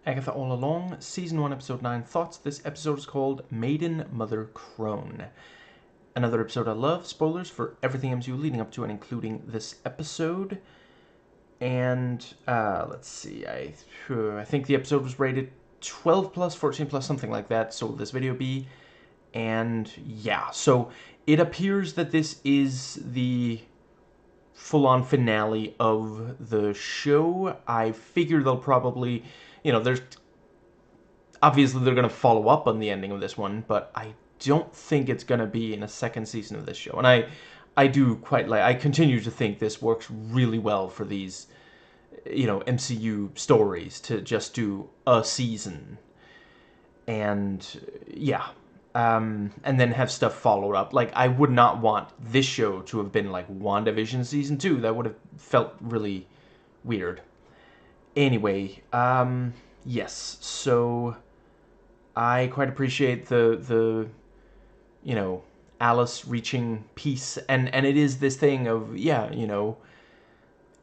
Agatha All Along, Season 1, Episode 9 Thoughts. This episode is called Maiden, Mother, Crone. Another episode I love. Spoilers for everything MCU leading up to and including this episode. And, let's see, I think the episode was rated 12 plus, 14 plus, something like that. So will this video be? And, yeah, so it appears that this is the full-on finale of the show. I figure they'll probably, there's obviously they're going to follow up on the ending of this one, but I don't think it's going to be in a second season of this show. And I do quite like, I continue to think this works really well for these, MCU stories to just do a season. And, yeah. And then have stuff followed up. Like, I would not want this show to have been like WandaVision Season 2. That would have felt really weird. Anyway, yes, so I quite appreciate the Alice reaching peace, and it is this thing of,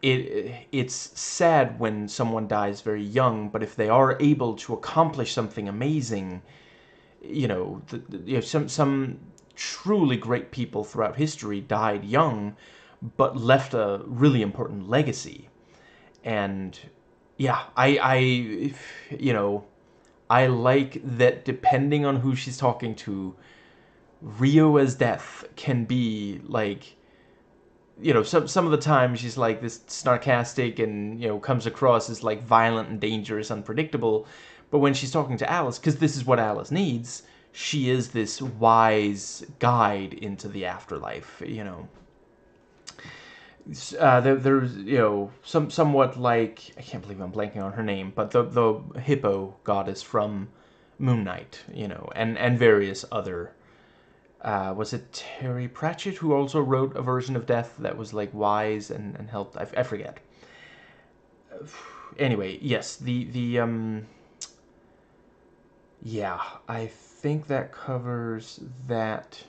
it's sad when someone dies very young, but if they are able to accomplish something amazing, some truly great people throughout history died young, but left a really important legacy. And yeah, I like that depending on who she's talking to, Rio as Death can be like, some of the time she's like this sarcastic and, comes across as like violent and dangerous, unpredictable. But when she's talking to Alice, because this is what Alice needs, she is this wise guide into the afterlife, There's, somewhat like, I can't believe I'm blanking on her name, but the hippo goddess from Moon Knight, and various other, was it Terry Pratchett who also wrote a version of Death that was like wise and helped, I forget. Anyway, yes, yeah, I think that covers that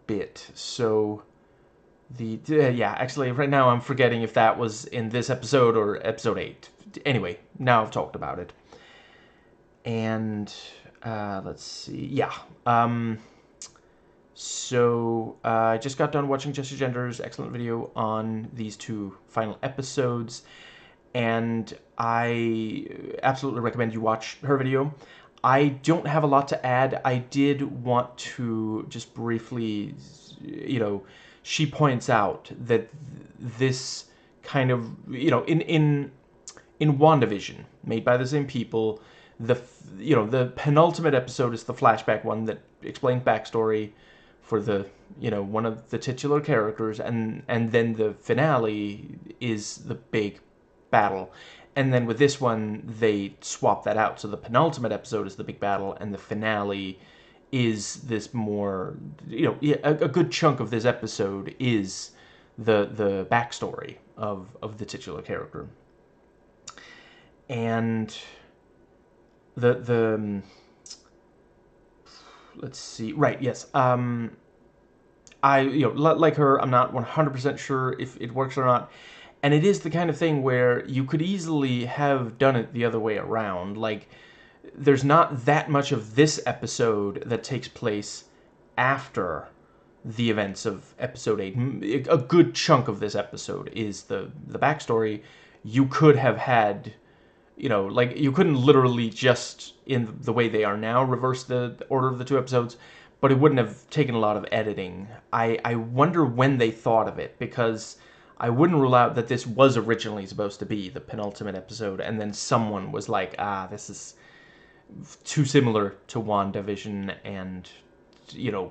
bit. So yeah, actually right now I'm forgetting if that was in this episode or episode 8. Anyway, now I've talked about it. And let's see. Yeah. So I just got done watching Jesse Gender's excellent video on these two final episodes, and I absolutely recommend you watch her video. I don't have a lot to add. I did want to just briefly, she points out that this kind of, in WandaVision, made by the same people, the penultimate episode is the flashback one that explains backstory for the, one of the titular characters, and then the finale is the big battle. And then with this one, they swap that out. So the penultimate episode is the big battle, and the finale is this more, a good chunk of this episode is the backstory of the titular character. And the let's see, right, yes, I, like her, I'm not 100% sure if it works or not. And it is the kind of thing where you could easily have done it the other way around. Like, there's not that much of this episode that takes place after the events of episode 8. A good chunk of this episode is the backstory. You could have had, like, you couldn't literally just, in the way they are now, reverse the order of the two episodes, but it wouldn't have taken a lot of editing. I wonder when they thought of it, because I wouldn't rule out that this was originally supposed to be the penultimate episode, and then someone was like, this is too similar to WandaVision, and,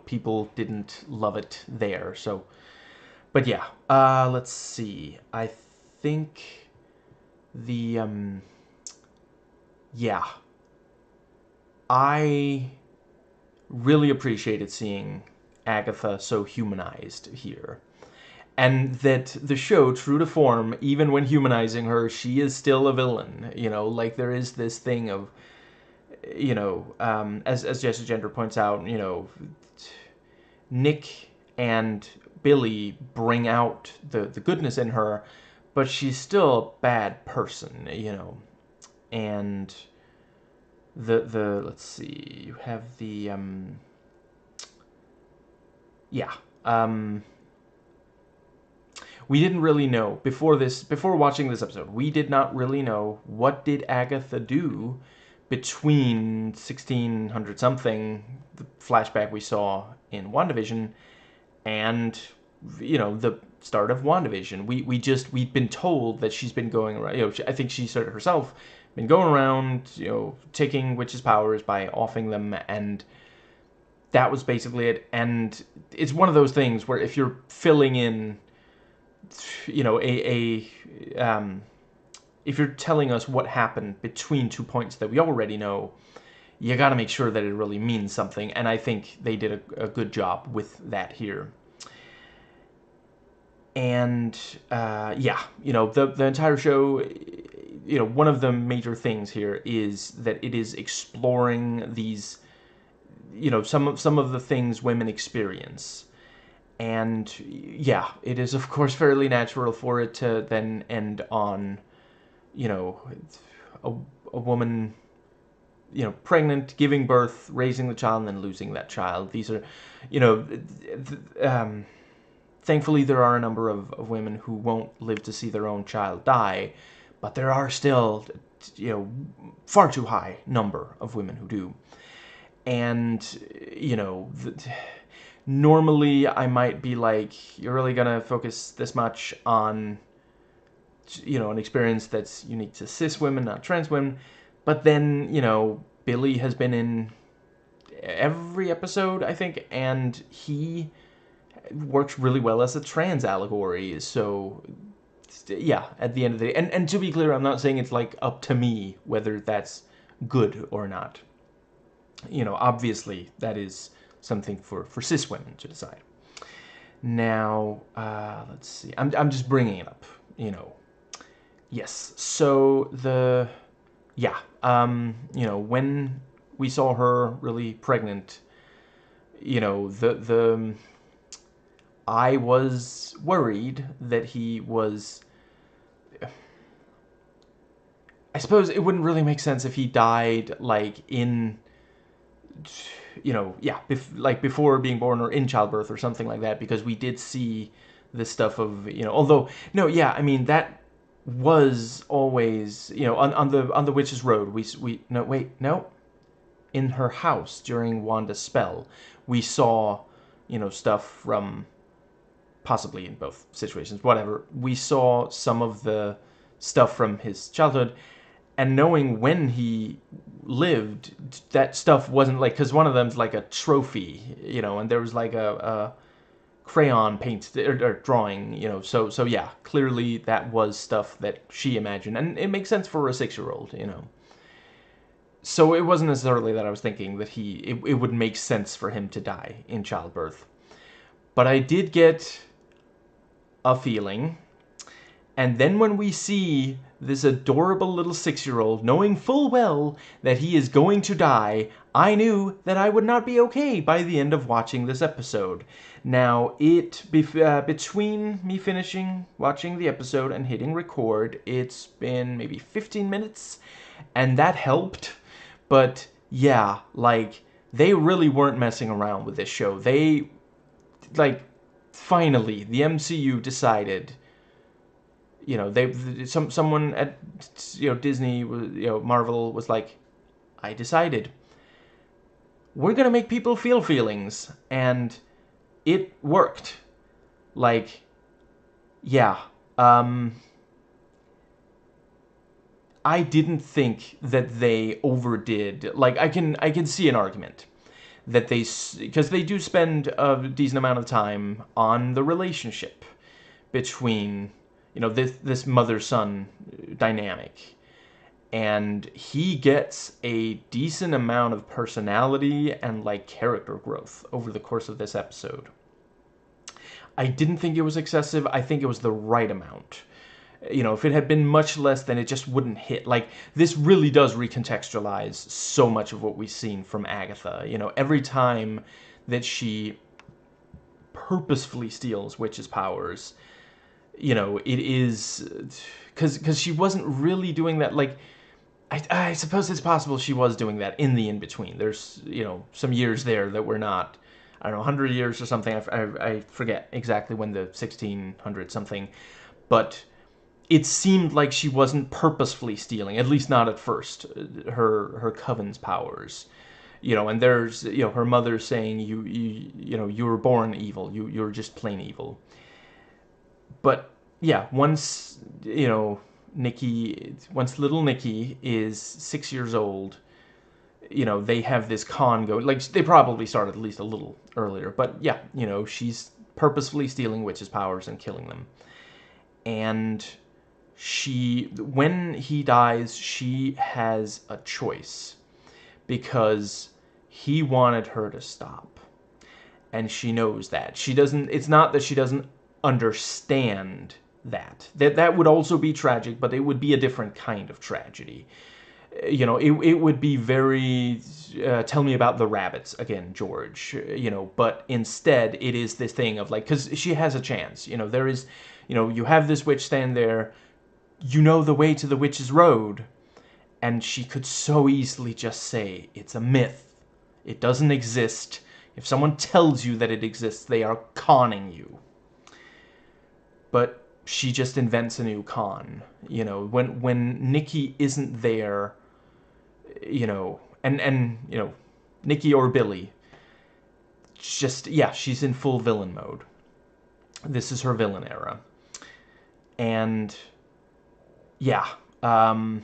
people didn't love it there, so. But yeah, let's see. I think the, yeah. I really appreciated seeing Agatha so humanized here. And that the show, true to form, even when humanizing her, she is still a villain. Like, there is this thing of, as Jesse Gender points out, Nick and Billy bring out the goodness in her, but she's still a bad person, and the let's see, you have the yeah. We didn't really know before watching this episode. We did not really know what did Agatha do between 1600 something, the flashback we saw in WandaVision, and the start of WandaVision. We've been told that she's been going around. I think she said it herself, been going around, taking witches' powers by offing them, and that was basically it. And it's one of those things where if you're filling in, if you're telling us what happened between 2 points that we already know, you got to make sure that it really means something. And I think they did a good job with that here. And the entire show, one of the major things here is that it is exploring these, some of the things women experience. And yeah, it is of course fairly natural for it to then end on, a woman, pregnant, giving birth, raising the child, and then losing that child. These are, thankfully there are a number of women who won't live to see their own child die, but there are still, far too high number of women who do. And, normally I might be like, you're really gonna focus this much on, an experience that's unique to cis women, not trans women. But then, Billy has been in every episode, I think, and he works really well as a trans allegory. So, yeah, at the end of the day. And to be clear, I'm not saying it's like up to me whether that's good or not. Obviously, that is something for cis women to decide. Now, let's see. I'm just bringing it up, Yes. So when we saw her really pregnant, I was worried that he was. I suppose it wouldn't really make sense if he died like in. Before being born or in childbirth or something like that, because we did see this stuff of, although, no, yeah, I mean, that was always, on the Witch's Road, in her house during Wanda's spell, we saw, stuff from, possibly in both situations, whatever, we saw some of the stuff from his childhood. And knowing when he lived, that stuff wasn't like, because one of them's like a trophy, and there was like a crayon paint or drawing, so yeah, clearly that was stuff that she imagined, and it makes sense for a 6-year-old, So it wasn't necessarily that I was thinking that it would make sense for him to die in childbirth. But I did get a feeling, and then when we see this adorable little 6-year-old knowing full well that he is going to die, I knew that I would not be okay by the end of watching this episode. Now, between me finishing watching the episode and hitting record, it's been maybe 15 minutes, and that helped. But yeah, like, they really weren't messing around with this show. They, like, finally, the MCU decided, someone at, Disney, Marvel was like, I decided, we're gonna make people feel feelings, and it worked. Like, yeah, I didn't think that they overdid. Like, I can see an argument that because they do spend a decent amount of time on the relationship between, this mother-son dynamic. And he gets a decent amount of personality and, like, character growth over the course of this episode. I didn't think it was excessive. I think it was the right amount. If it had been much less, then it just wouldn't hit. Like, this really does recontextualize so much of what we've seen from Agatha. Every time that she purposefully steals witches' powers, it is... Because she wasn't really doing that, like... I suppose it's possible she was doing that in the in-between. There's, some years there that were not, I don't know, 100 years or something. I forget exactly when, the 1600 something. But it seemed like she wasn't purposefully stealing, at least not at first, her coven's powers. And there's, her mother saying, you were born evil. You're just plain evil. But yeah, once little Nikki is 6 years old, they have this con going. Like, they probably started at least a little earlier, but yeah, she's purposefully stealing witches' powers and killing them. And when he dies, she has a choice, because he wanted her to stop. And she knows that. It's not that she doesn't understand that would also be tragic, but it would be a different kind of tragedy. It would be very, tell me about the rabbits again, George. But instead it is this thing of, like, because she has a chance. There is, you have this witch stand there, the way to the witch's road, and she could so easily just say, it's a myth, it doesn't exist. If someone tells you that it exists, they are conning you. But she just invents a new con. When Nikki isn't there, and Nikki or Billy, just, yeah, she's in full villain mode. This is her villain era. And yeah, the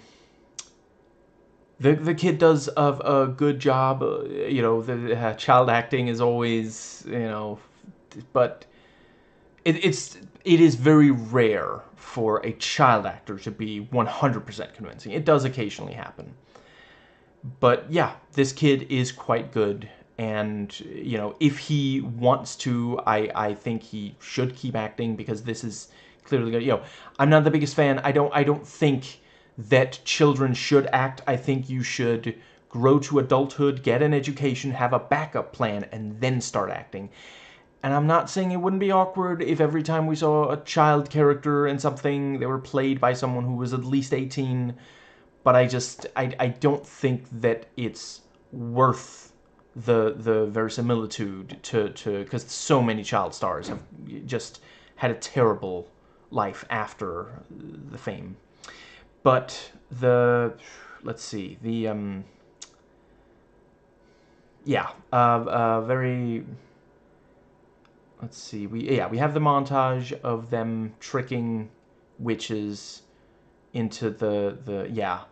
kid does a good job. The child acting is always, but it is very rare for a child actor to be 100% convincing. It does occasionally happen. But yeah, this kid is quite good, and if he wants to, I think he should keep acting, because this is clearly good. I'm not the biggest fan. I don't think that children should act. I think you should grow to adulthood, get an education, have a backup plan, and then start acting. And I'm not saying it wouldn't be awkward if every time we saw a child character in something, they were played by someone who was at least 18, but I don't think that it's worth the verisimilitude to because so many child stars have just had a terrible life after the fame. But let's see, very, let's see, we have the montage of them tricking witches into the.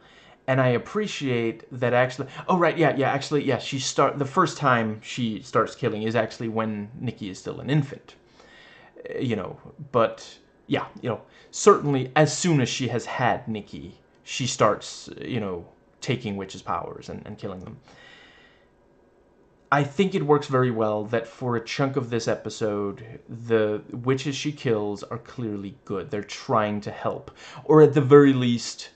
And I appreciate that, actually. Oh, right, actually, the first time she starts killing is actually when Nikki is still an infant. But yeah, certainly as soon as she has had Nikki, she starts, taking witches' powers and killing them. I think it works very well that for a chunk of this episode, the witches she kills are clearly good. They're trying to help. Or at the very least,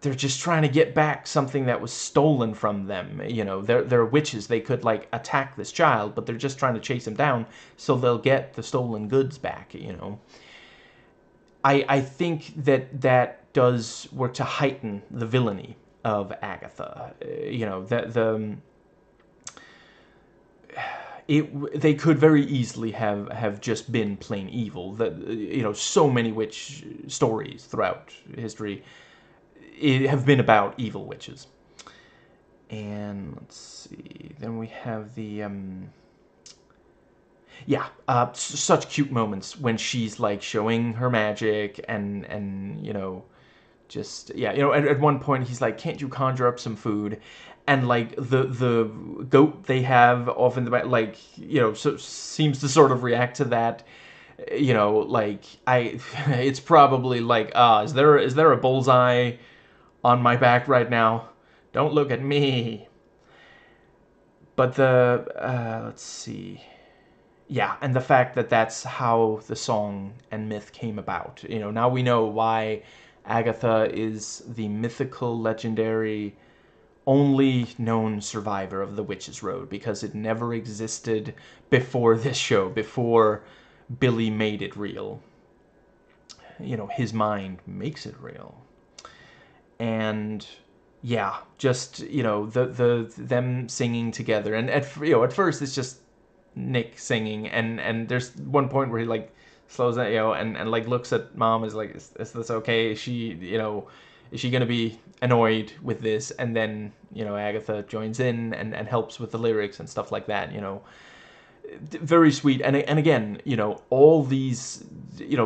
they're just trying to get back something that was stolen from them. They're witches. They could, like, attack this child, but they're just trying to chase him down so they'll get the stolen goods back, I think that does work to heighten the villainy of Agatha. They could very easily have just been plain evil. That so many witch stories throughout history have been about evil witches. And let's see, then we have the such cute moments when she's, like, showing her magic and just, at one point he's like, can't you conjure up some food? And, like, the goat they have off in the back, like, so seems to sort of react to that. Like, it's probably like, is there a bullseye on my back right now? Don't look at me. But let's see. Yeah, and the fact that that's how the song and myth came about. Now we know why Agatha is the mythical, legendary, only known survivor of the Witch's Road, because it never existed before this show, before Billy made it real. His mind makes it real. And yeah, just, them singing together, and at first it's just Nick singing, and there's one point where he like slows down, and like looks at mom, is like, is this okay? Is she gonna be annoyed with this? And then Agatha joins in and helps with the lyrics and stuff like that. Very sweet. And again, all these,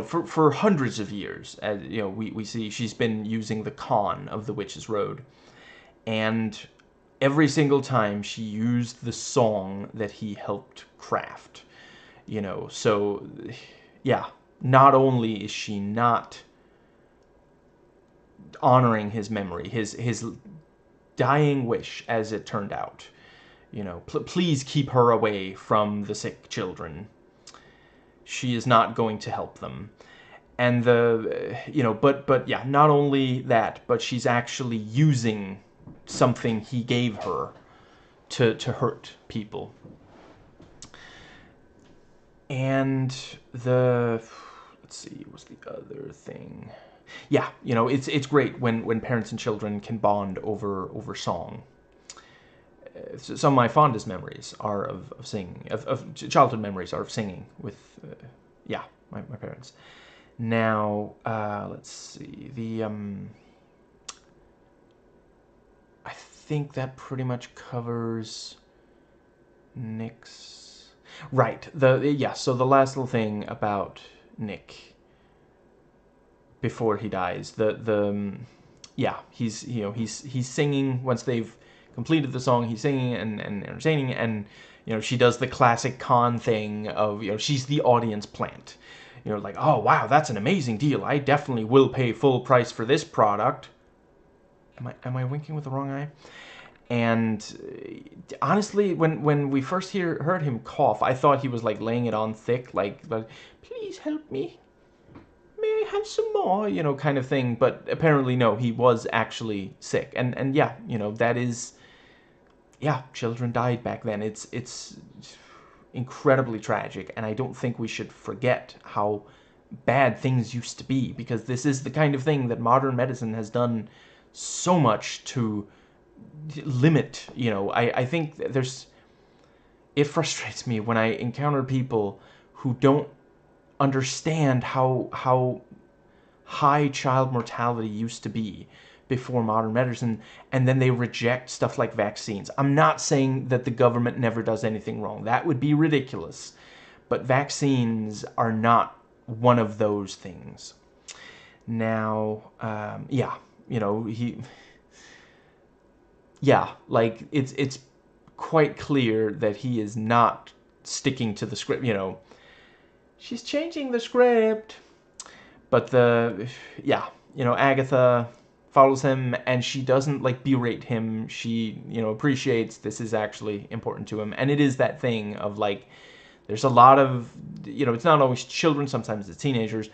for hundreds of years, as we see she's been using the con of the Witch's Road, and every single time she used the song that he helped craft. So yeah, not only is she not honoring his memory, his dying wish, as it turned out, please keep her away from the sick children. She is not going to help them. And but yeah, not only that, but she's actually using something he gave her to hurt people. And let's see, what's the other thing? Yeah, it's great when parents and children can bond over song. Some of my fondest memories are of singing, of childhood memories are of singing with, my parents. Now, let's see, I think that pretty much covers Nick's. Right. So the last little thing about Nick before he dies, he's singing once they've completed the song. He's singing and entertaining, and she does the classic con thing of she's the audience plant. Like, oh wow, that's an amazing deal. I definitely will pay full price for this product. Am I winking with the wrong eye? And honestly, when we first heard him cough, I thought he was like laying it on thick, like please help me, may I have some more, kind of thing. But apparently no, he was actually sick, and yeah, that is, yeah, children died back then. It's incredibly tragic, and I don't think we should forget how bad things used to be, because this is the kind of thing that modern medicine has done so much to limit. I think it frustrates me when I encounter people who don't understand how high child mortality used to be before modern medicine, and then they reject stuff like vaccines. I'm not saying that the government never does anything wrong. That would be ridiculous. But vaccines are not one of those things. Now, like it's quite clear that he is not sticking to the script. She's changing the script, but Agatha follows him, and she doesn't like berate him. She appreciates this is actually important to him, and it is that thing of like, there's a lot of, it's not always children, sometimes it's teenagers,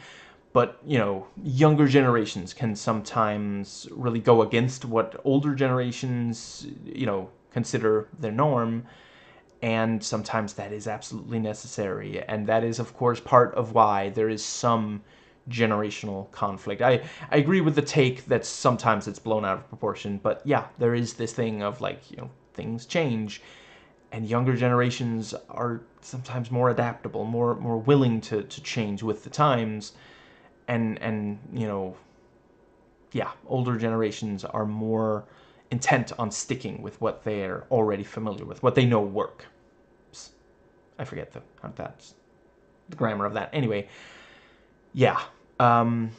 but younger generations can sometimes really go against what older generations consider their norm, and sometimes that is absolutely necessary, and that is of course part of why there is some generational conflict. I agree with the take that sometimes it's blown out of proportion, but yeah, there is this thing of like, things change, and younger generations are sometimes more adaptable, more willing to change with the times, and older generations are more intent on sticking with what they're already familiar with, what they know works. I forget the grammar of that. Anyway, yeah. She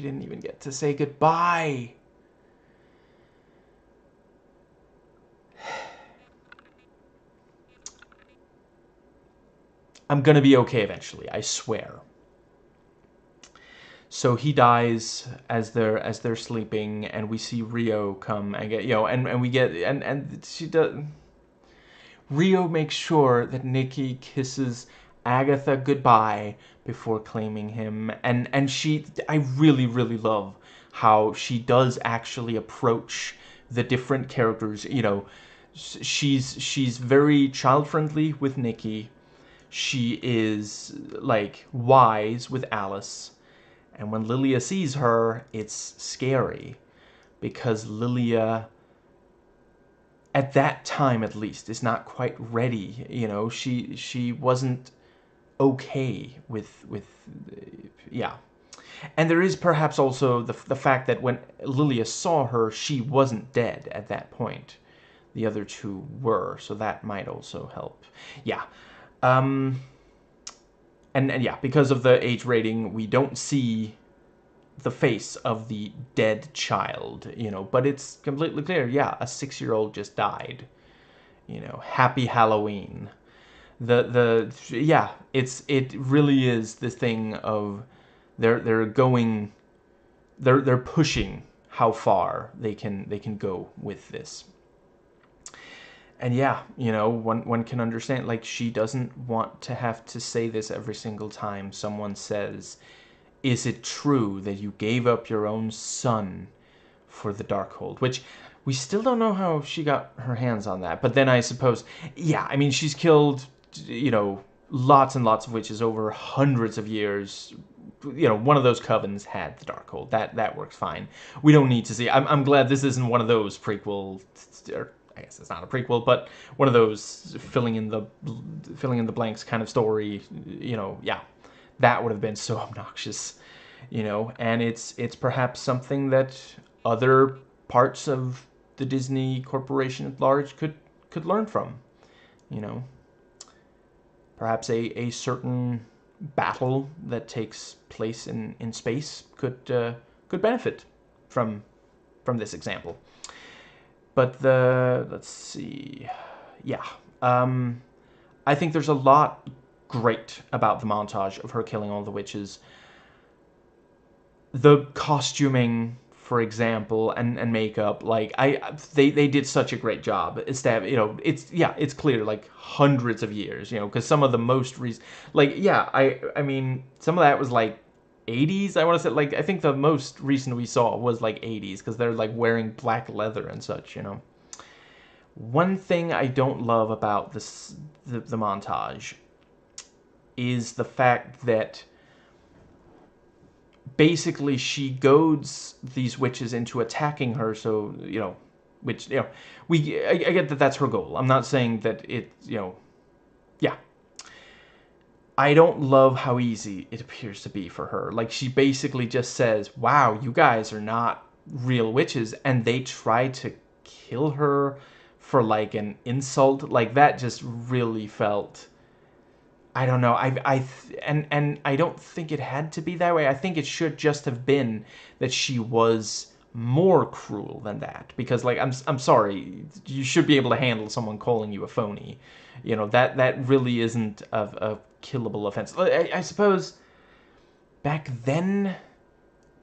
didn't even get to say goodbye. I'm gonna be okay eventually, I swear. So he dies as they're sleeping, and we see Rio come and get, and we get, and she does. Rio makes sure that Nikki kisses Agatha goodbye before claiming him, and I really, really love how she does actually approach the different characters. She's very child friendly with Nikki. She is like wise with Alice, and when Lilia sees her, it's scary. because Lilia, at that time at least, is not quite ready. You know, she wasn't okay with yeah. And there is perhaps also the fact that when Lilia saw her, she wasn't dead at that point. The other two were, so that might also help. Yeah. And yeah, because of the age rating, we don't see the face of the dead child, you know, but it's completely clear, yeah, a 6-year-old just died. You know, happy Halloween. Yeah, it really is this thing of they're going they're pushing how far they can go with this. And yeah, you know, one can understand, like, she doesn't want to have to say this every single time someone says, is it true that you gave up your own son for the Darkhold? Which we still don't know how she got her hands on that. But then I suppose, yeah, I mean, she's killed, you know, lots and lots of witches over hundreds of years. You know, one of those covens had the Darkhold. That works fine. We don't need to see. I'm glad this isn't one of those prequel, or I guess it's not a prequel, but one of those filling in the blanks kind of story. You know, yeah, that would have been so obnoxious. You know, and it's perhaps something that other parts of the Disney Corporation at large could learn from. You know, perhaps a certain battle that takes place in space could benefit from this example. But let's see, yeah, I think there's a lot great about the montage of her killing all the witches. The costuming, for example, and makeup, like they did such a great job. You know, it's clear, like, hundreds of years, you know, because some of the most like, yeah, I mean, some of that was like 80s. I want to say, like, I think the most recent we saw was like 80s, because they're like wearing black leather and such, you know. One thing I don't love about the montage is the fact that basically she goads these witches into attacking her, so, you know, which, you know, I get that that's her goal. I'm not saying that it, you know, yeah. I don't love how easy it appears to be for her. Like, she basically just says, wow, you guys are not real witches, and they try to kill her for, like, an insult. Like, that just really felt, I don't know. And I don't think it had to be that way. I think it should just have been that she was more cruel than that. Because, like, I'm sorry, you should be able to handle someone calling you a phony. You know, that really isn't a killable offense. I suppose back then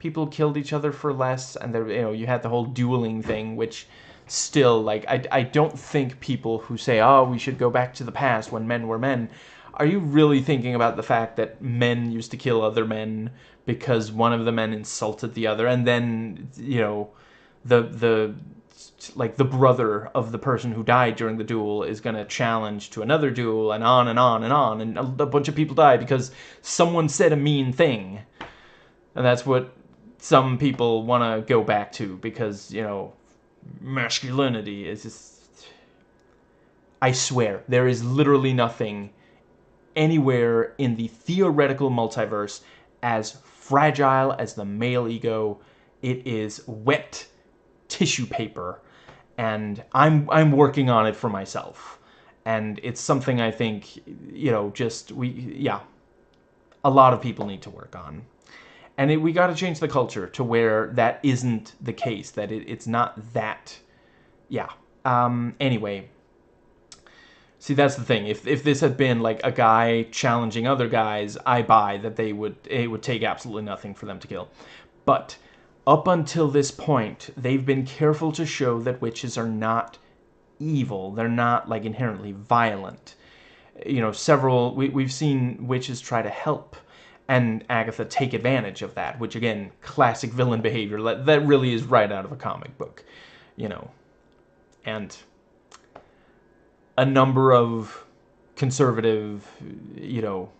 people killed each other for less, and there, you know, you had the whole dueling thing, which still, like, I don't think people who say, oh, we should go back to the past when men were men, are you really thinking about the fact that men used to kill other men because one of the men insulted the other, and then, you know, the like the brother of the person who died during the duel is going to challenge to another duel, and on and on and on, and a bunch of people die because someone said a mean thing. And that's what some people want to go back to, because, you know, masculinity is just... I swear, there is literally nothing anywhere in the theoretical multiverse as fragile as the male ego. It is wet tissue paper, and I'm working on it for myself. And it's something I think, you know, just yeah, a lot of people need to work on. And we got to change the culture to where that isn't the case, that it's not that, yeah. Anyway, see, that's the thing. If this had been like a guy challenging other guys, I buy that it would take absolutely nothing for them to kill. But up until this point, they've been careful to show that witches are not evil. They're not, like, inherently violent. You know, we've seen witches try to help, and Agatha take advantage of that, which, again, classic villain behavior. That really is right out of a comic book, you know. And a number of conservative, you know,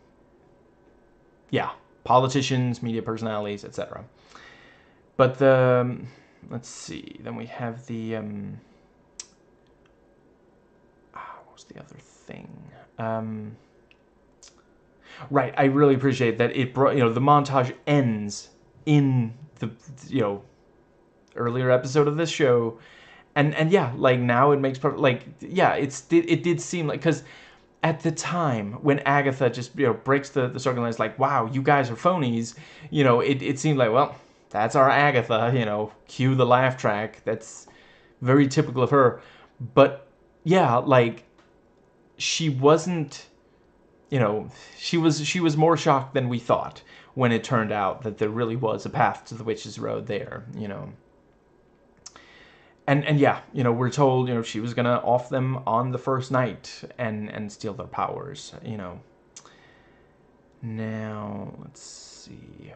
yeah, politicians, media personalities, etc. But let's see. Then we have the what was the other thing? Right, I really appreciate that it brought, the montage ends in the, earlier episode of this show. And yeah, like now it makes perfect, like, yeah, it did seem like, because at the time when Agatha just, breaks the circle and is like, wow, you guys are phonies, it seemed like, well, that's our Agatha, cue the laugh track. That's very typical of her. But yeah, like, she wasn't, she was more shocked than we thought when it turned out that there really was a path to the Witch's Road there, And yeah, we're told, she was gonna off them on the first night and steal their powers, Now, let's see.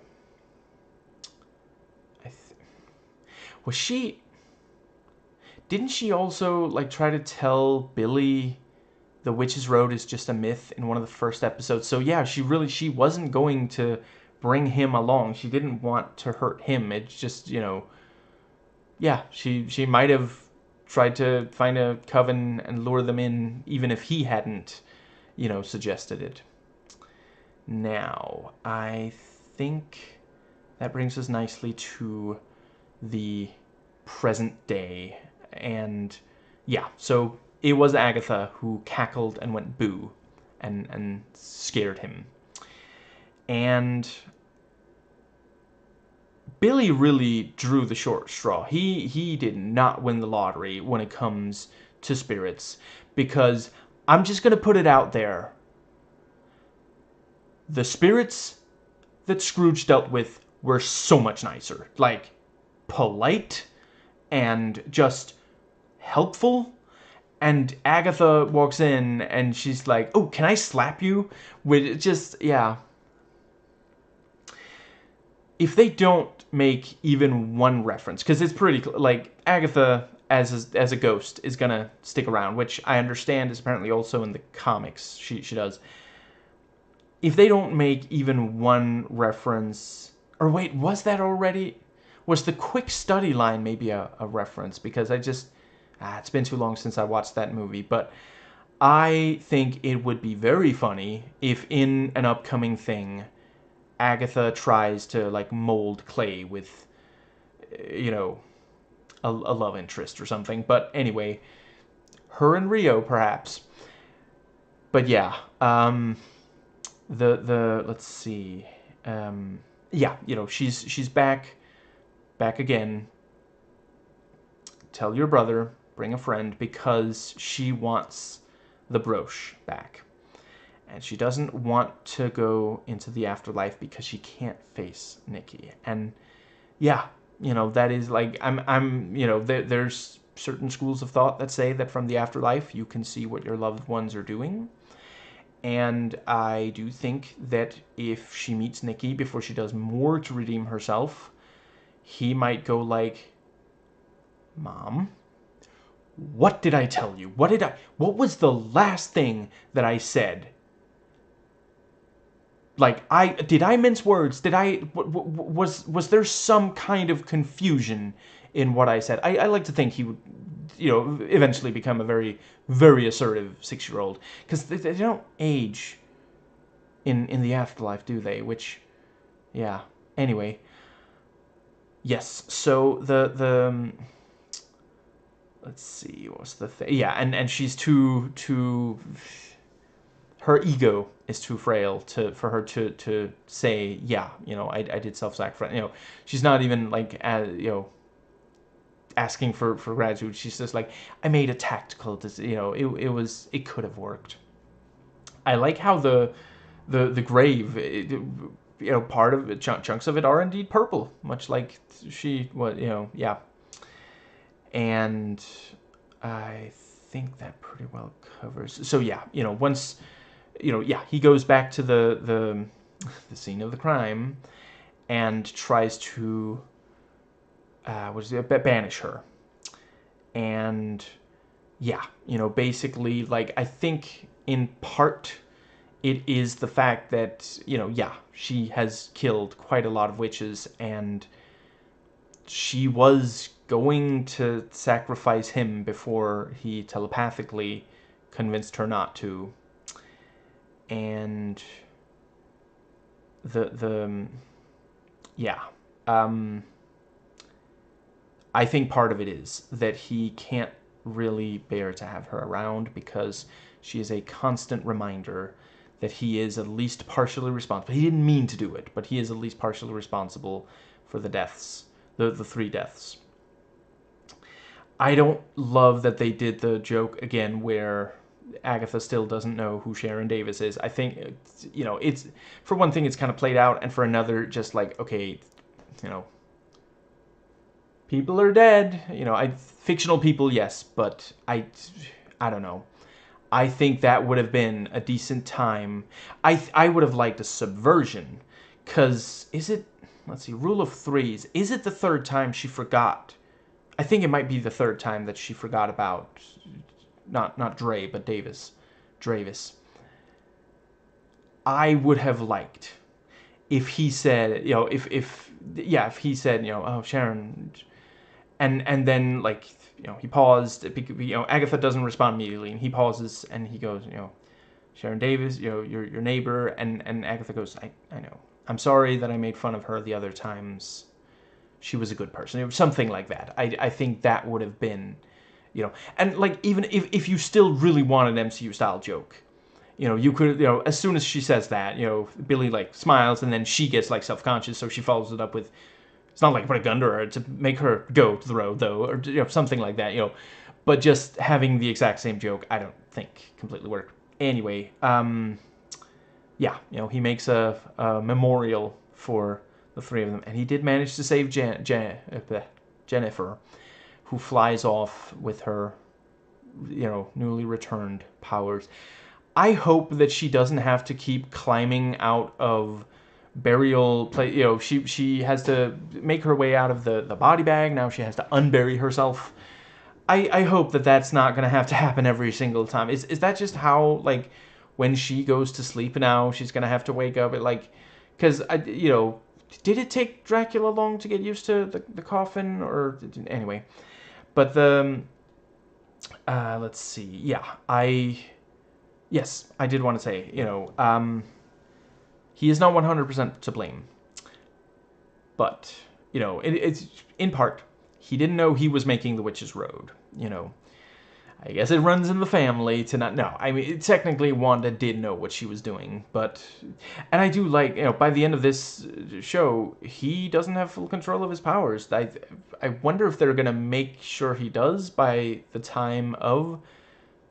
Was she... Didn't she also, like, try to tell Billy the Witch's Road is just a myth in one of the first episodes? So yeah, she wasn't going to bring him along. She didn't want to hurt him. It's just, yeah, she might have tried to find a coven and lure them in, even if he hadn't, suggested it. Now, I think that brings us nicely to the present day. And yeah, so it was Agatha who cackled and went boo and scared him. And Billy really drew the short straw. He did not win the lottery when it comes to spirits, because I'm just going to put it out there. The spirits that Scrooge dealt with were so much nicer. Like, polite and just helpful. And Agatha walks in and she's like, oh, can I slap you? With just, yeah. If they don't make even one reference, because it's pretty, like, Agatha as a ghost is gonna stick around, which I understand is apparently also in the comics. She does. If they don't make even one reference, or wait, was that already? Was the quick study line maybe a reference? Because I just, it's been too long since I watched that movie, but I think it would be very funny if in an upcoming thing, Agatha tries to, like, mold Clay with, a love interest or something. But anyway, her and Rio, perhaps. But yeah, let's see, yeah, she's back again. Tell your brother, bring a friend, because she wants the brooch back. And she doesn't want to go into the afterlife because she can't face Nikki. And yeah, that is, like, there's certain schools of thought that say that from the afterlife you can see what your loved ones are doing. And I do think that if she meets Nikki before she does more to redeem herself, he might go like, Mom, what did I tell you? What was the last thing that I said? Like, did I mince words? Was there some kind of confusion in what I said? I like to think he would, eventually become a very, very assertive 6-year-old. Because they don't age in the afterlife, do they? Which, yeah. Anyway. Yes, so the let's see, what's the thing? Yeah, and she's too her ego is too frail for her to say, yeah, I did self-sacrifice. She's not even, like, asking for gratitude. She's just like, I made a tactical decision. It could have worked. I like how the grave, part of it, chunks of it are indeed purple, much like she was, yeah. And I think that pretty well covers. So yeah, once, yeah, he goes back to the scene of the crime and tries to banish her. And yeah, basically, like, I think in part it is the fact that, yeah, she has killed quite a lot of witches, and she was going to sacrifice him before he telepathically convinced her not to. And yeah, I think part of it is that he can't really bear to have her around because she is a constant reminder that he is at least partially responsible. He didn't mean to do it, but he is at least partially responsible for the deaths, the 3 deaths. I don't love that they did the joke again where Agatha still doesn't know who Sharon Davis is. I think, it's, for one thing, it's kind of played out, and for another, just like, okay, people are dead. Fictional people, yes, but I don't know. I think that would have been a decent time. I would have liked a subversion, because is it, let's see, rule of threes, is it the 3rd time she forgot? I think it might be the 3rd time that she forgot about, not Dre, but Dravis. I would have liked if he said, if he said, oh, Sharon, and then, like, he paused, Agatha doesn't respond immediately, and he pauses, and he goes, Sharon Davis, your neighbor, and Agatha goes, I know. I'm sorry that I made fun of her the other times. She was a good person. Something like that. I think that would have been, and, like, even if you still really want an MCU-style joke, you could, as soon as she says that, Billy, like, smiles, and then she gets, like, self-conscious, so she follows it up with, it's not like put a gun to her to make her go to the road, though, or something like that, But just having the exact same joke, I don't think completely worked. Anyway, yeah, he makes a memorial for the 3 of them, and he did manage to save Jennifer, who flies off with her, newly returned powers. I hope that she doesn't have to keep climbing out of burial place. She has to make her way out of the body bag. Now she has to unbury herself. I hope that that's not going to have to happen every single time. Is that just how, like, when she goes to sleep now, she's going to have to wake up at, like, because, did it take Dracula long to get used to the coffin, or, anyway, but let's see, yeah, yes, I did want to say, he is not 100% to blame. But, it's in part, he didn't know he was making the Witch's Road, I guess it runs in the family to not know. I mean, technically, Wanda did know what she was doing, but... And I do like, by the end of this show, he doesn't have full control of his powers. I wonder if they're going to make sure he does by the time of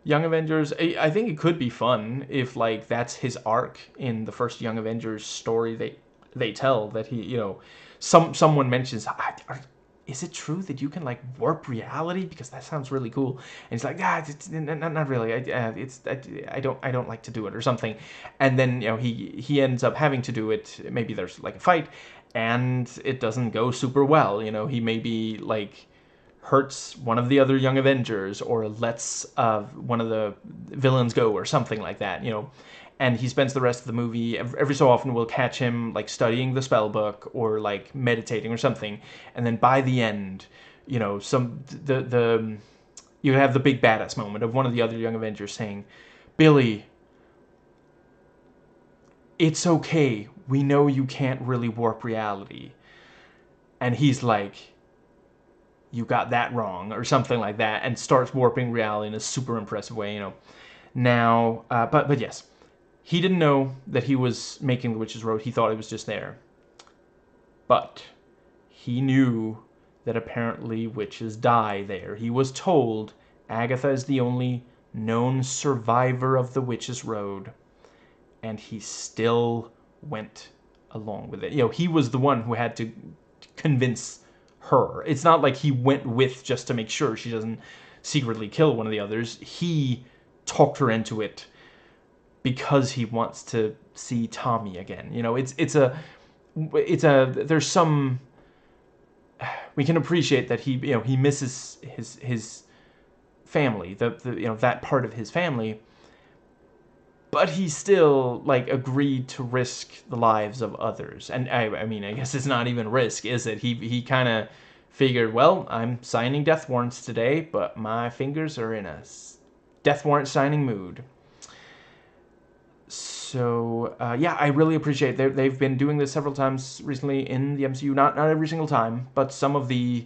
Young Avengers. I think it could be fun if, like, that's his arc in the first Young Avengers story they tell, that he, someone mentions, is it true that you can, like, warp reality? Because that sounds really cool. And he's like, it's not really. I don't like to do it, or something. And then, he ends up having to do it. Maybe there's, like, a fight, and it doesn't go super well. He maybe, like, hurts one of the other Young Avengers, or lets one of the villains go, or something like that, and he spends the rest of the movie, every so often we'll catch him, like, studying the spell book, or, like, meditating or something, and then by the end, you have the big badass moment of one of the other Young Avengers saying, Billy, it's okay, we know you can't really warp reality. And he's like, you got that wrong, or something like that, and starts warping reality in a super impressive way, Now, but yes, he didn't know that he was making the Witch's Road. He thought it was just there. But he knew that apparently witches die there. He was told Agatha is the only known survivor of the Witch's Road. And he still went along with it. He was the one who had to convince her. It's not like he went with just to make sure she doesn't secretly kill one of the others. He talked her into it because he wants to see Tommy again. There's some, we can appreciate that he misses his family, that part of his family, but he still, like, agreed to risk the lives of others. And I mean, I guess it's not even risk, is it? He kind of figured, well, I'm signing death warrants today, but my fingers are in a death warrant signing mood. So, yeah, I really appreciate it. They've been doing this several times recently in the MCU. Not every single time, but some of the,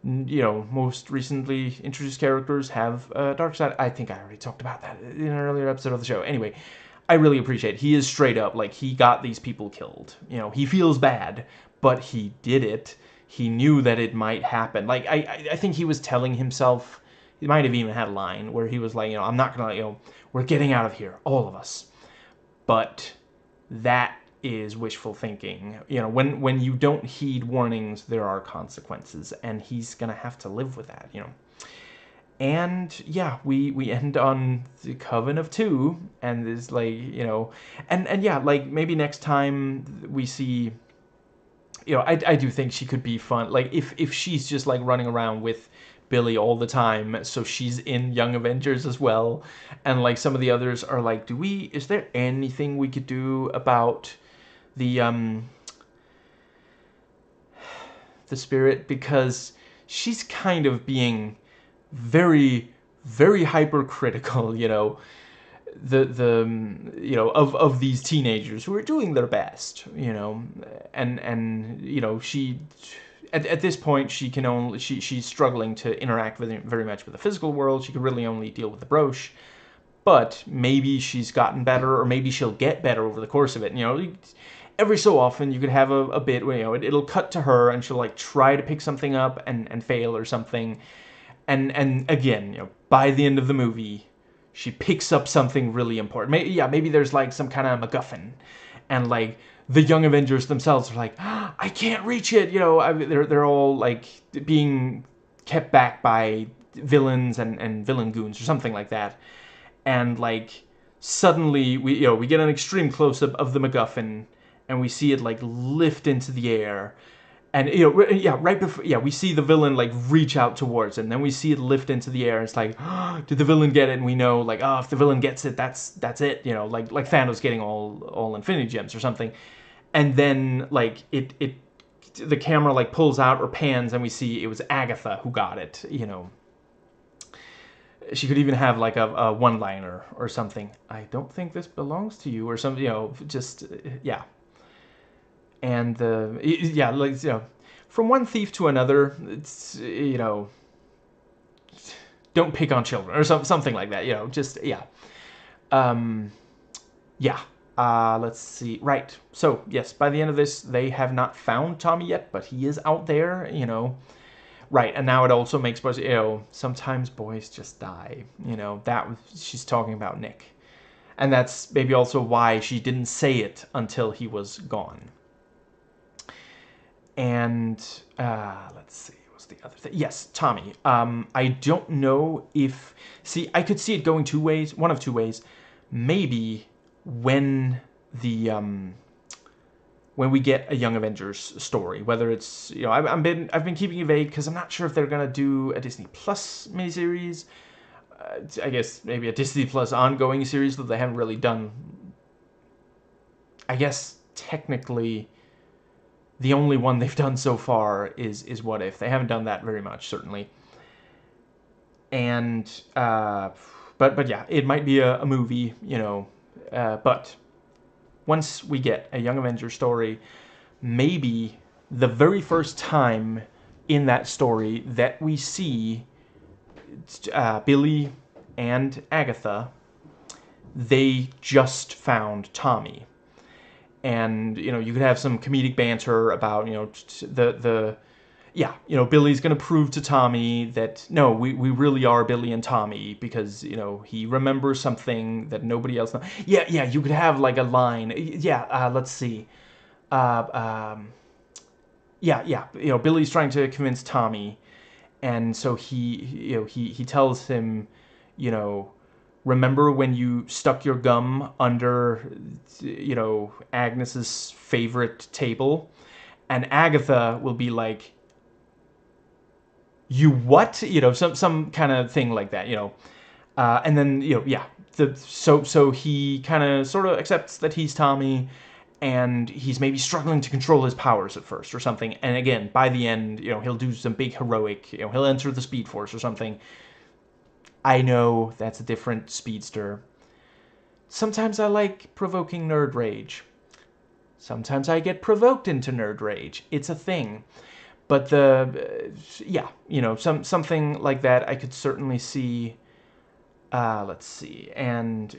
most recently introduced characters have a dark side. I think I already talked about that in an earlier episode of the show. Anyway, I really appreciate it. He is straight up, like, he got these people killed. He feels bad, but he did it. He knew that it might happen. Like, I think he was telling himself, he might have even had a line where he was like, I'm not gonna, we're getting out of here, all of us. But that is wishful thinking. When you don't heed warnings, there are consequences, and he's gonna have to live with that. And yeah, we end on the Coven of Two, and there's like and yeah, like maybe next time we see. I do think she could be fun. Like if she's just like running around with Billy all the time, so she's in Young Avengers as well, and like some of the others are like, is there anything we could do about the Spirit, because she's kind of being very, very hypercritical, of these teenagers who are doing their best, and she at this point she can only she's struggling to interact very much with the physical world. She can really only deal with the brooch, but maybe she's gotten better, or maybe she'll get better over the course of it. Every so often you could have a bit where it'll cut to her and she'll like try to pick something up and fail or something, and again, by the end of the movie she picks up something really important. Maybe there's like some kind of MacGuffin, and like the Young Avengers themselves are like, I can't reach it. They're all like being kept back by villains and villain goons or something like that, and like suddenly we get an extreme close up of the MacGuffin, and we see it like lift into the air. And, right before, we see the villain, like, reach out towards it, and then we see it lift into the air, and it's like, did the villain get it? And we know, like, if the villain gets it, that's it, like Thanos getting all Infinity Gems or something. And then, like, the camera, like, pulls out or pans, and we see it was Agatha who got it, She could even have, like, a one-liner or something. I don't think this belongs to you, or something, just, yeah. And from one thief to another, it's don't pick on children or something like that. Let's see. Right. So yes, by the end of this, they have not found Tommy yet, but he is out there. Right. And now it also makes boys. Sometimes boys just die. That she's talking about Nick, and that's maybe also why she didn't say it until he was gone. And let's see, what's the other thing? Yes, Tommy. I don't know if... See, I could see it going two ways. One of two ways. Maybe when the... when we get a Young Avengers story, whether it's... I've been keeping it vague because I'm not sure if they're going to do a Disney Plus miniseries. I guess maybe a Disney Plus ongoing series that they haven't really done. I guess technically... The only one they've done so far is What If. They haven't done that very much, certainly. And, but yeah, it might be a movie, but once we get a Young Avengers story, maybe the very first time in that story that we see Billy and Agatha, they just found Tommy. And, you could have some comedic banter about, Billy's going to prove to Tommy that, no, we really are Billy and Tommy because, he remembers something that nobody else knows. Yeah, you could have, like, a line. Let's see. Billy's trying to convince Tommy, and so he tells him, remember when you stuck your gum under, Agnes's favorite table? And Agatha will be like, you what? Some kind of thing like that, and then, so he kind of sort of accepts that he's Tommy, and he's maybe struggling to control his powers at first or something. And again, by the end, he'll do some big heroic, he'll enter the Speed Force or something. I know that's a different speedster. Sometimes I like provoking nerd rage. Sometimes I get provoked into nerd rage. It's a thing. But something like that I could certainly see. Let's see, and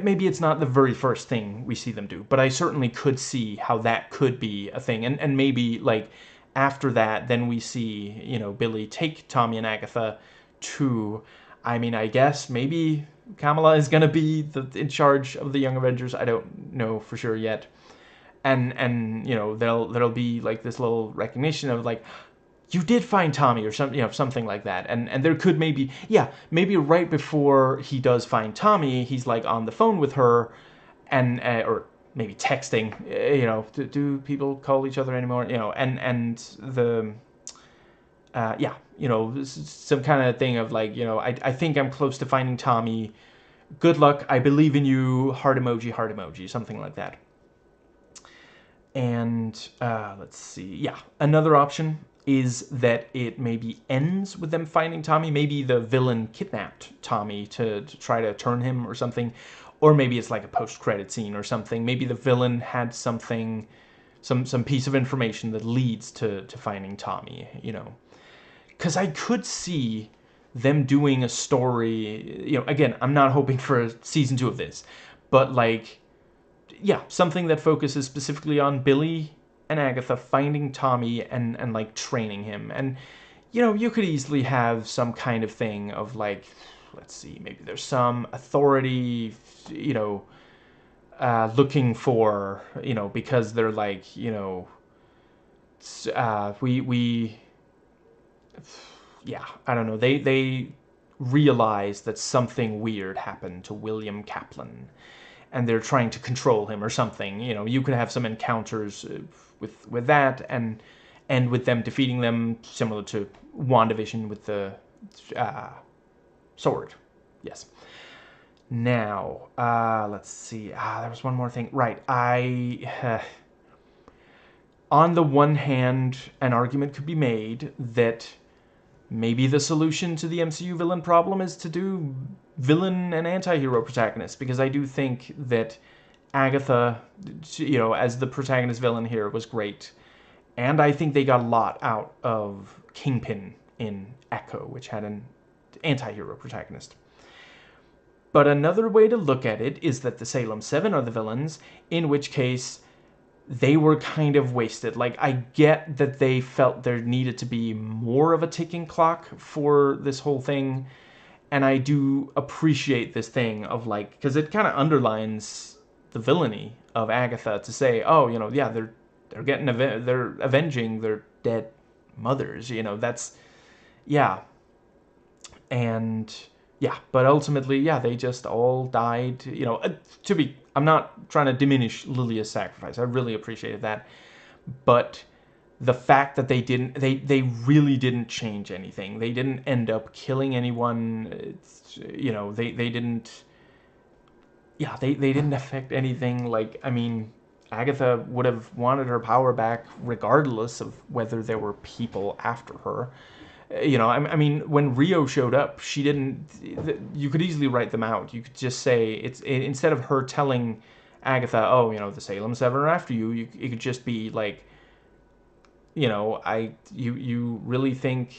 maybe it's not the very first thing we see them do, but I certainly could see how that could be a thing, and maybe like after that, then we see Billy take Tommy and Agatha to. I mean, I guess maybe Kamala is gonna be in charge of the Young Avengers. I don't know for sure yet. And there'll be like this little recognition of like, you did find Tommy or something like that. And there could maybe right before he does find Tommy, he's like on the phone with her, and or maybe texting. Do people call each other anymore? And the some kind of thing of like, I think I'm close to finding Tommy. Good luck. I believe in you. Heart emoji, something like that. And let's see. Yeah, another option is that it maybe ends with them finding Tommy. Maybe the villain kidnapped Tommy to try to turn him or something. Or maybe it's like a post-credit scene or something. Maybe the villain had something, some piece of information that leads to finding Tommy, Because I could see them doing a story, again, I'm not hoping for a season 2 of this, but like, yeah, something that focuses specifically on Billy and Agatha finding Tommy and like training him. And you could easily have some kind of thing of like, let's see, maybe there's some authority, looking for, because they're like, I don't know, they realize that something weird happened to William Kaplan, and they're trying to control him or something. You could have some encounters with that, and with them defeating them, similar to WandaVision with the sword. Yes. Now, let's see. There was one more thing. Right. On the one hand, an argument could be made that maybe the solution to the MCU villain problem is to do villain and anti-hero protagonists, because I do think that Agatha, as the protagonist villain here, was great. And I think they got a lot out of Kingpin in Echo, which had an anti-hero protagonist. But another way to look at it is that the Salem 7 are the villains, in which case they were kind of wasted. Like, I get that they felt there needed to be more of a ticking clock for this whole thing, and I do appreciate this thing of like, because it kind of underlines the villainy of Agatha to say, oh, they're they're avenging their dead mothers, that's, yeah. And yeah, but ultimately, yeah, they just all died, I'm not trying to diminish Lilia's sacrifice. I really appreciated that. But the fact that they really didn't change anything. They didn't end up killing anyone. They didn't, they didn't affect anything. Like, I mean, Agatha would have wanted her power back regardless of whether there were people after her. I mean, when Rio showed up, she didn't. You could easily write them out. You could just say instead of her telling Agatha, "Oh, the Salem 7 are after you." It could just be like, you really think,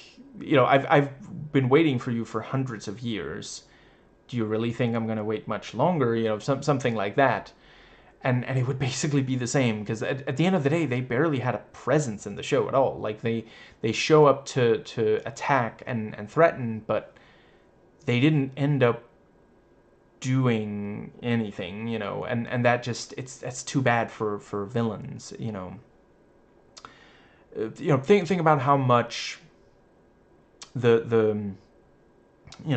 I've been waiting for you for hundreds of years. Do you really think I'm gonna wait much longer? Something like that. And it would basically be the same, because at the end of the day, they barely had a presence in the show at all. Like, they show up to attack and threaten, but they didn't end up doing anything, and that just, that's too bad for villains, think about how much the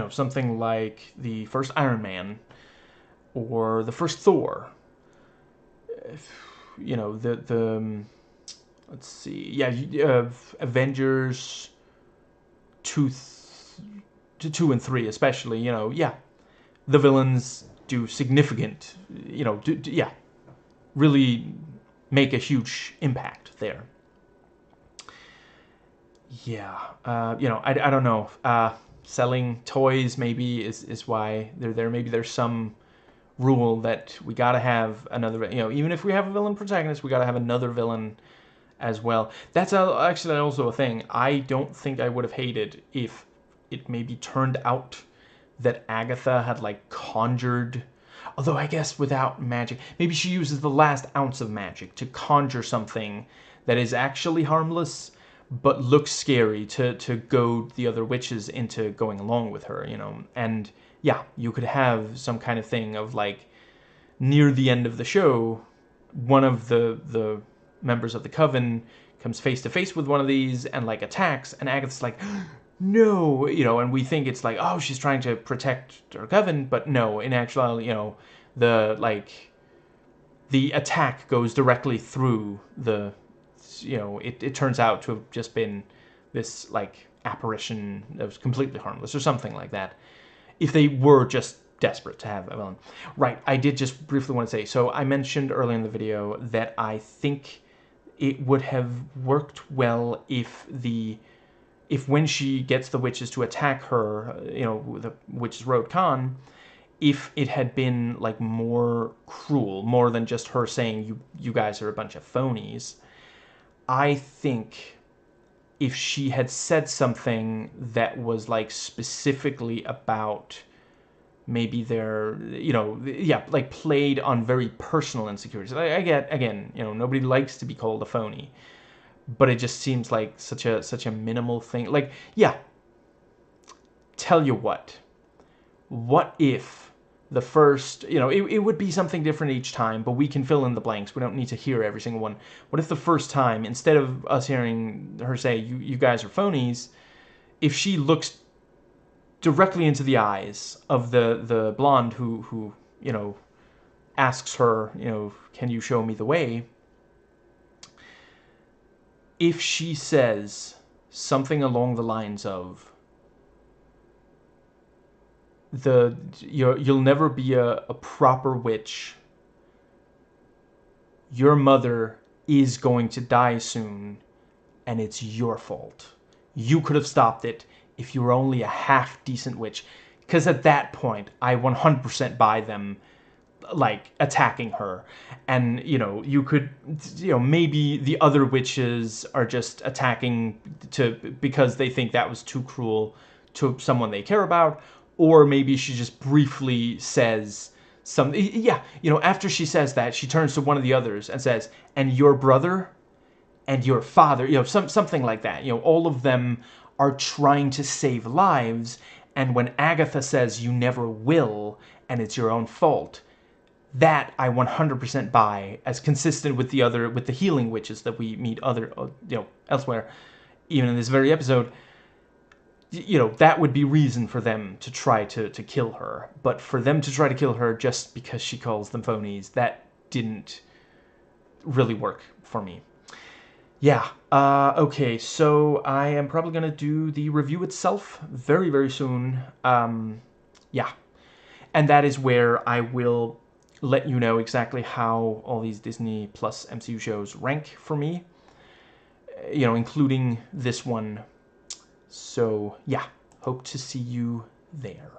something like the first Iron Man or the first Thor, let's see, Avengers 2 and 3 especially, the villains do significant, really make a huge impact there. Yeah, you know, I don't know. Selling toys maybe is why they're there. Maybe there's some rule that we gotta have another, you know, even if we have a villain protagonist, we gotta have another villain as well. That's actually also a thing. I don't think I would have hated if it maybe turned out that Agatha had like conjured, although I guess without magic, maybe she uses the last ounce of magic to conjure something that is actually harmless but looks scary to goad the other witches into going along with her, you know. And yeah, you could have some kind of thing of like near the end of the show, one of the members of the coven comes face to face with one of these and like attacks, and Agatha's like, no, you know, and we think it's like, oh, she's trying to protect her coven, but no, in actuality, you know, the attack goes directly through the, you know, it turns out to have just been this like apparition that was completely harmless or something like that, if they were just desperate to have a villain. Right, I did just briefly want to say, so I mentioned earlier in the video that I think it would have worked well if when she gets the witches to attack her, you know, the witches Road Khan, if it had been like more cruel, more than just her saying you guys are a bunch of phonies. I think if she had said something that was like specifically about maybe their, you know, yeah, like played on very personal insecurities. I get, again, you know, nobody likes to be called a phony, but it just seems like such a minimal thing. Like, yeah, tell you what if the first, you know, it would be something different each time, but we can fill in the blanks. We don't need to hear every single one. What if the first time, instead of us hearing her say, you guys are phonies, if she looks directly into the eyes of the blonde who, you know, asks her, you know, can you show me the way? If she says something along the lines of, you'll never be a proper witch. Your mother is going to die soon, and it's your fault. You could have stopped it if you were only a half-decent witch. Because at that point, I 100% buy them, like, attacking her. And, you know, you could, you know, maybe the other witches are just attacking because they think that was too cruel to someone they care about. Or maybe she just briefly says something. Yeah, you know, after she says that, she turns to one of the others and says, and your brother and your father, you know, something like that. You know, all of them are trying to save lives, and when Agatha says you never will, and it's your own fault, that I 100% buy as consistent with the healing witches that we meet you know, elsewhere, even in this very episode. You know, that would be reason for them to try to kill her. But for them to try to kill her just because she calls them phonies, that didn't really work for me. Yeah, okay, so I am probably going to do the review itself very, very soon. Yeah, and that is where I will let you know exactly how all these Disney Plus MCU shows rank for me. You know, including this one. So, yeah, hope to see you there.